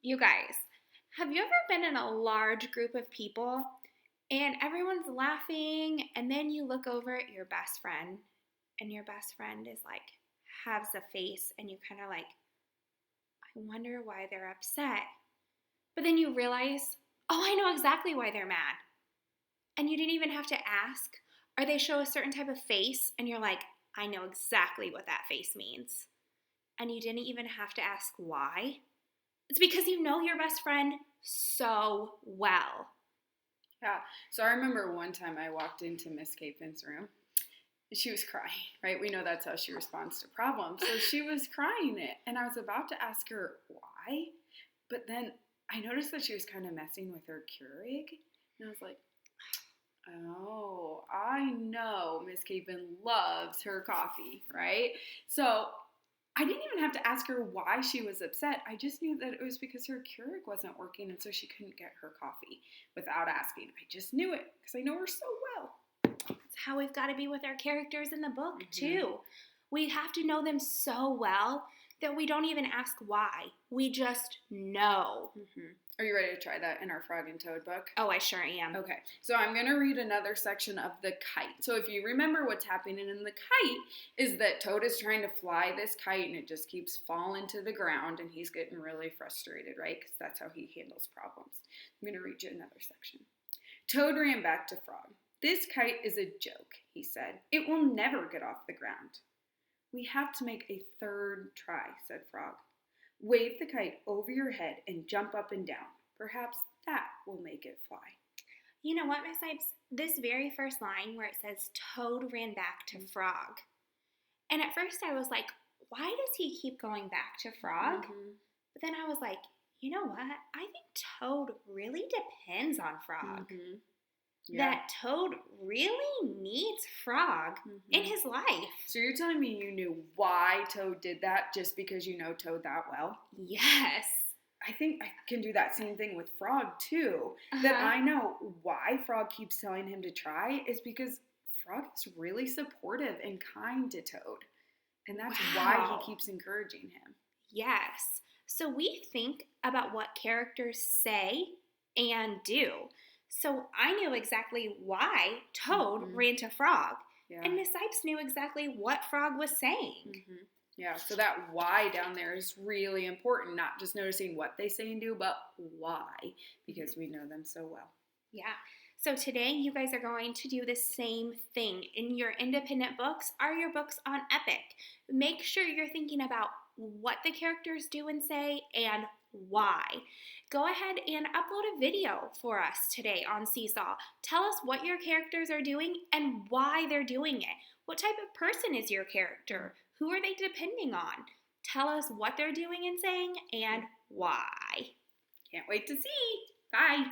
You guys, have you ever been in a large group of people and everyone's laughing, and then you look over at your best friend and your best friend is like, has a face, and you kind of like, I wonder why they're upset. But then you realize, oh, I know exactly why they're mad. And you didn't even have to ask. Or they show a certain type of face, and you're like, I know exactly what that face means. And you didn't even have to ask why. It's because you know your best friend so well. Yeah. So I remember one time I walked into Miss Capen's room. She was crying, right? We know that's how she responds to problems. So she was crying it. And I was about to ask her why. But then I noticed that she was kind of messing with her Keurig. And I was like, oh, I know Miss Capen loves her coffee, right? So I didn't even have to ask her why she was upset. I just knew that it was because her Keurig wasn't working and so she couldn't get her coffee without asking. I just knew it because I know her so well. That's how we've got to be with our characters in the book, Mm-hmm. too. We have to know them so well that we don't even ask why. We just know. Mm-hmm. Are you ready to try that in our Frog and Toad book? Oh, I sure am. Okay, so I'm going to read another section of the kite. So if you remember what's happening in the kite is that Toad is trying to fly this kite and it just keeps falling to the ground and he's getting really frustrated, right? Because that's how he handles problems. I'm going to read you another section. Toad ran back to Frog. This kite is a joke, he said. It will never get off the ground. We have to make a third try, said Frog. Wave the kite over your head and jump up and down. Perhaps that will make it fly. You know what, Miss Ipes? This very first line where it says Toad ran back to Frog. And at first I was like, why does he keep going back to Frog? Mm-hmm. But then I was like, you know what? I think Toad really depends on Frog. Mm-hmm. Yeah. That Toad really needs Frog in his life. So you're telling me you knew why Toad did that just because you know Toad that well? Yes. I think I can do that same thing with Frog too. That I know why Frog keeps telling him to try is because Frog is really supportive and kind to Toad. And that's why he keeps encouraging him. Yes. So we think about what characters say and do. So I knew exactly why Toad ran to Frog. Yeah. And Miss Ipes knew exactly what Frog was saying. Mm-hmm. Yeah, so that why down there is really important, not just noticing what they say and do, but why, because we know them so well. Yeah. So today you guys are going to do the same thing. In your independent books are your books on Epic. Make sure you're thinking about what the characters do and say and why. Go ahead and upload a video for us today on Seesaw. Tell us what your characters are doing and why they're doing it. What type of person is your character? Who are they depending on? Tell us what they're doing and saying and why. Can't wait to see. Bye.